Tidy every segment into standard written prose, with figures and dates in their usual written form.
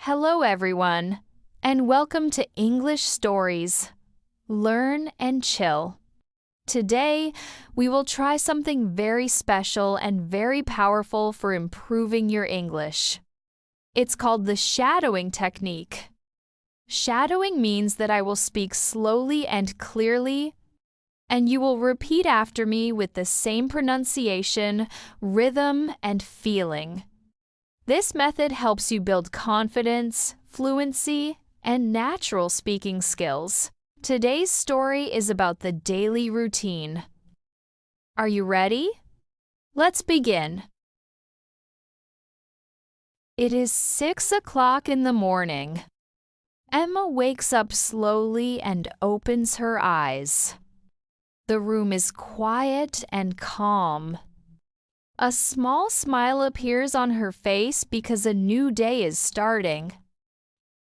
Hello, everyone, and welcome to English Stories. Learn and chill. Today, we will try something very special and very powerful for improving your English. It's called the shadowing technique. Shadowing means that I will speak slowly and clearly, and you will repeat after me with the same pronunciation, rhythm, and feeling. This method helps you build confidence, fluency, and natural speaking skills. Today's story is about the daily routine. Are you ready? Let's begin. It is 6 o'clock in the morning. Emma wakes up slowly and opens her eyes. The room is quiet and calm. A small smile appears on her face because a new day is starting.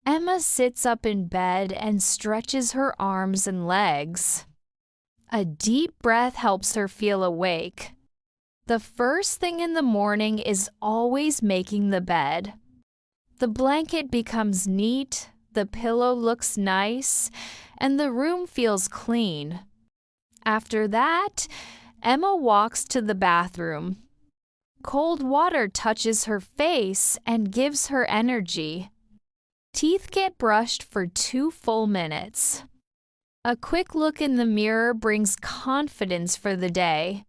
Emma sits up in bed and stretches her arms and legs. A deep breath helps her feel awake. The first thing in the morning is always making the bed. The blanket becomes neat, the pillow looks nice, and the room feels clean. After that, Emma walks to the bathroom. Cold water touches her face and gives her energy. Teeth get brushed for 2 full minutes. A quick look in the mirror brings confidence for the day.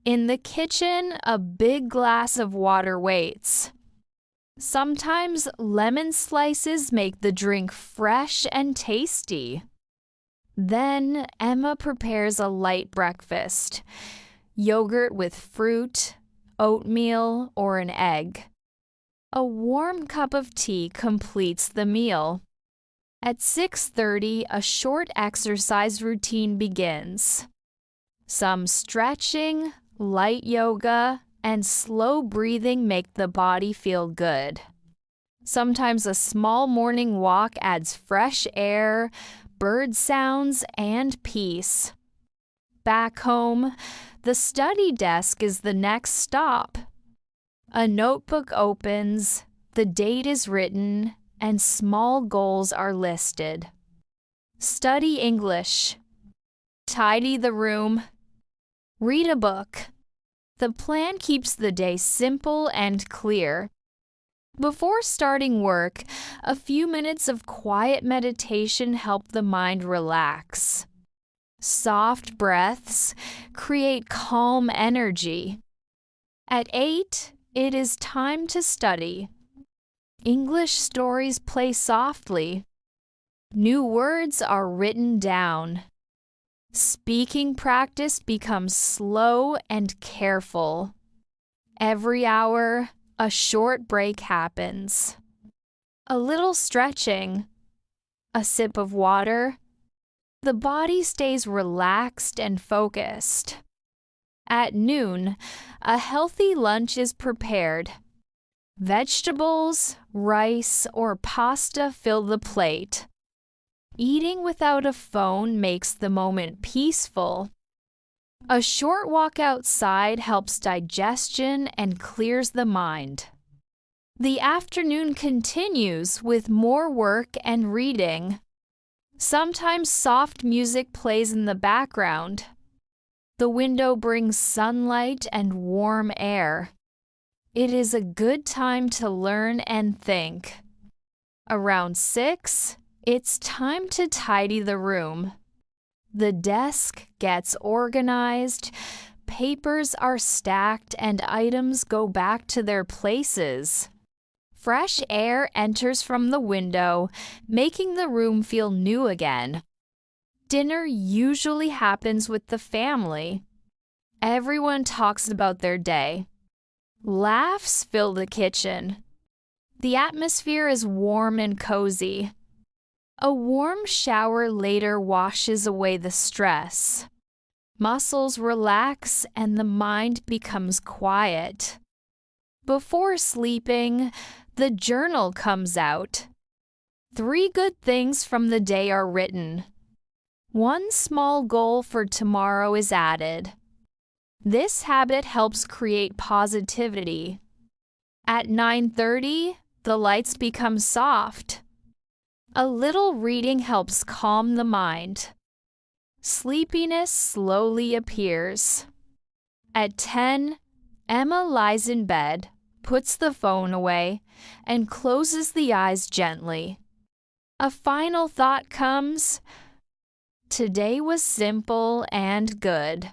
In the kitchen, a big glass of water waits. Sometimes lemon slices make the drink fresh and tasty. Then Emma prepares a light breakfast, yogurt with fruit, oatmeal, or an egg. A warm cup of tea completes the meal. At 6:30, a short exercise routine begins. Some stretching, light yoga, and slow breathing make the body feel good. Sometimes a small morning walk adds fresh air, bird sounds, and peace. Back home, the study desk is the next stop. A notebook opens, the date is written, and small goals are listed. Study English. Tidy the room. Read a book. The plan keeps the day simple and clear. Before starting work, a few minutes of quiet meditation help the mind relax. Soft breaths create calm energy. At 8, it is time to study. English stories play softly. New words are written down. Speaking practice becomes slow and careful. Every hour, a short break happens. A little stretching. A sip of water. The body stays relaxed and focused. At noon, a healthy lunch is prepared. Vegetables, rice, or pasta fill the plate. Eating without a phone makes the moment peaceful. A short walk outside helps digestion and clears the mind. The afternoon continues with more work and reading. Sometimes soft music plays in the background. The window brings sunlight and warm air. It is a good time to learn and think. Around 6, it's time to tidy the room. The desk gets organized, papers are stacked, and items go back to their places. Fresh air enters from the window, making the room feel new again. Dinner usually happens with the family. Everyone talks about their day. Laughs fill the kitchen. The atmosphere is warm and cozy. A warm shower later washes away the stress. Muscles relax and the mind becomes quiet. Before sleeping, the journal comes out. 3 good things from the day are written. 1 small goal for tomorrow is added. This habit helps create positivity. At 9:30, The lights become soft. A little reading helps calm the mind. Sleepiness slowly appears. At 10, Emma lies in bed, puts the phone away, and closes the eyes gently. A final thought comes. Today was simple and good.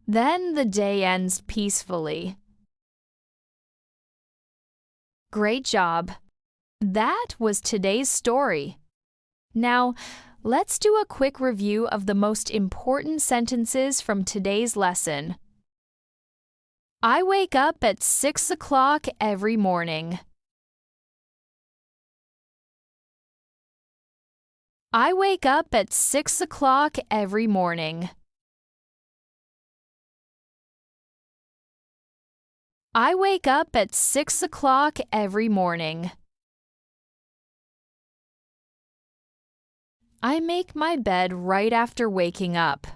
Then the day ends peacefully. Great job! That was today's story. Now, let's do a quick review of the most important sentences from today's lesson. I wake up at 6 o'clock every morning. I wake up at 6 o'clock every morning. I wake up at 6 o'clock every morning. I make my bed right after waking up.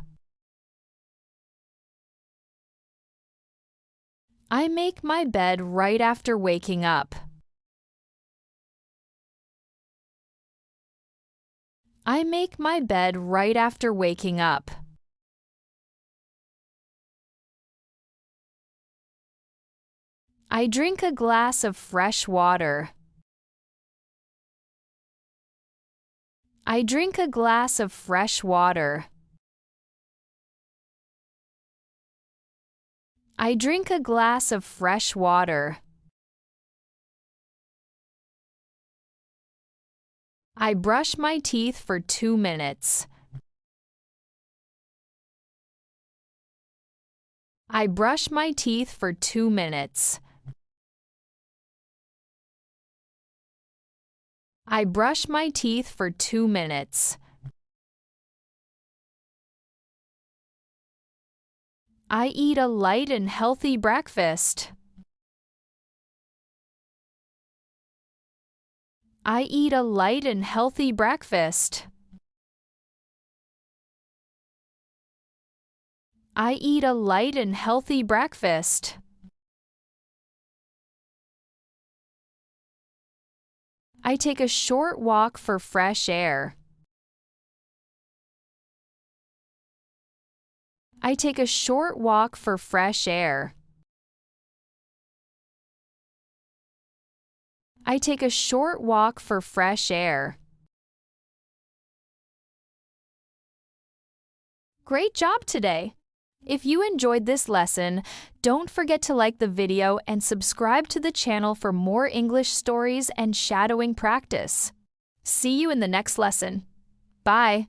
I make my bed right after waking up. I make my bed right after waking up. I drink a glass of fresh water. I drink a glass of fresh water. I drink a glass of fresh water. I brush my teeth for 2 minutes. I brush my teeth for 2 minutes. I brush my teeth for 2 minutes. I eat a light and healthy breakfast. I eat a light and healthy breakfast. I eat a light and healthy breakfast. I take a short walk for fresh air. I take a short walk for fresh air. I take a short walk for fresh air. Great job today! If you enjoyed this lesson, don't forget to like the video and subscribe to the channel for more English stories and shadowing practice. See you in the next lesson. Bye!